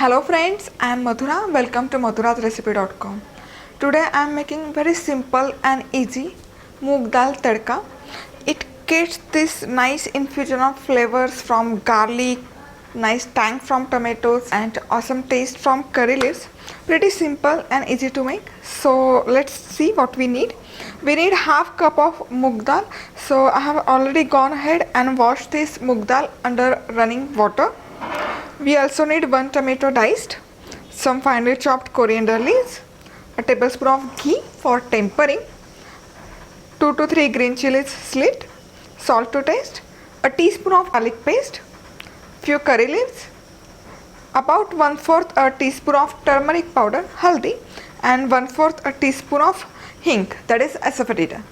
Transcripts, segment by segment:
Hello friends, I am Madhura. Welcome to MadhurasRecipe.com. Today I am making very simple and easy Moong Dal Tadka. It gets this nice infusion of flavors from garlic, nice tang from tomatoes and awesome taste from curry leaves. Pretty simple and easy to make. So let's see what we need. We need half cup of moong dal. So I have already gone ahead and washed this moong dal under running water. We also need 1 tomato diced, some finely chopped coriander leaves, a tablespoon of ghee for tempering, 2 to 3 green chillies slit, salt to taste, a teaspoon of garlic paste, few curry leaves, about 1/4 a teaspoon of turmeric powder, haldi, and 1/4 a teaspoon of hing, that is asafoetida.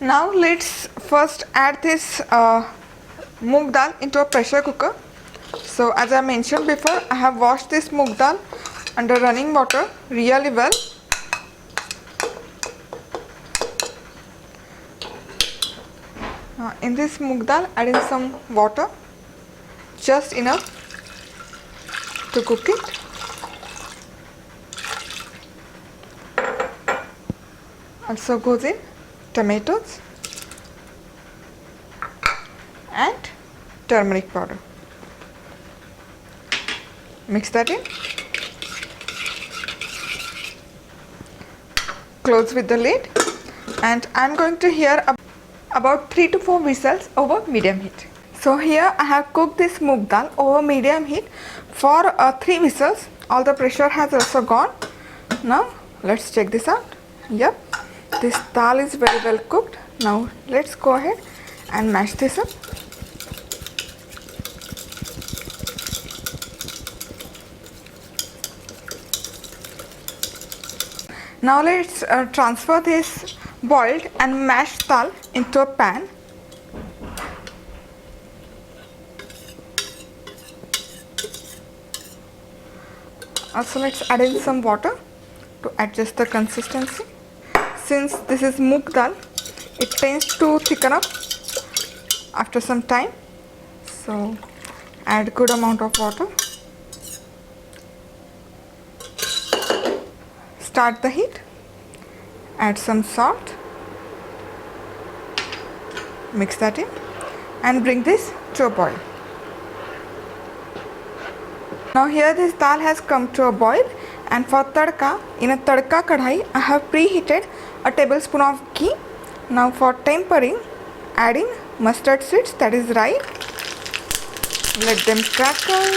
Now let's first add this moong dal into a pressure cooker. So as I mentioned before, I have washed this moong dal under running water really well. In this moong dal, add in some water, just enough to cook it. Also goes in tomatoes and turmeric powder. Mix that in. Close with the lid, and I am going to hear about 3 to 4 whistles over medium heat. So here I have cooked this moong dal over medium heat for 3 whistles. All the pressure has also gone. Now let's check this out. Yep, this dal is very well cooked. Now let's go ahead and mash this up. Now let's transfer this boiled and mashed dal into a pan. Also let's add in some water to adjust the consistency. Since this is moong dal, it tends to thicken up after some time. So add good amount of water. Start the heat, add some salt, mix that in and bring this to a boil. Now here this dal has come to a boil, and for tadka, in a tadka kadhai I have preheated a tablespoon of ghee. Now for tempering, add in mustard seeds, that is rye, let them crackle,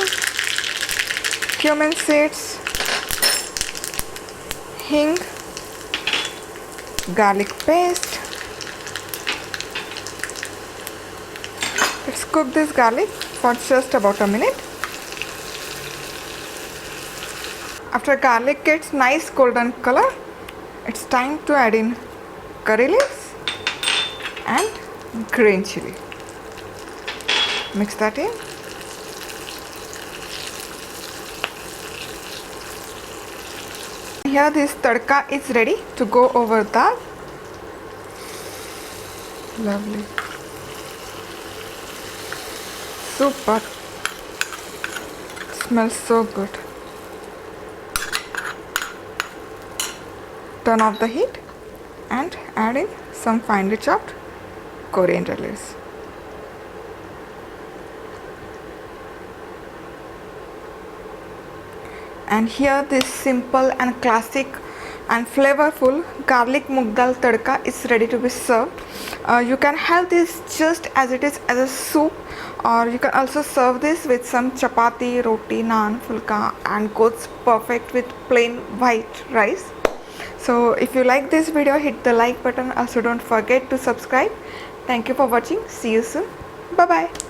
cumin seeds, hing, garlic paste. Let's cook this garlic for just about a minute. After garlic gets nice golden color, it's time to add in curry leaves and green chilli. Mix that in. Here this tadka is ready to go over dal. Lovely. Super. Smells so good. Turn off the heat and add in some finely chopped coriander leaves. And here this simple and classic and flavorful garlic moong dal tadka is ready to be served. You can have this just as it is as a soup, or you can also serve this with some chapati, roti, naan, fulka, and goes perfect with plain white rice. So if you like this video, hit the like button. Also don't forget to subscribe. Thank you for watching. See you soon. Bye bye.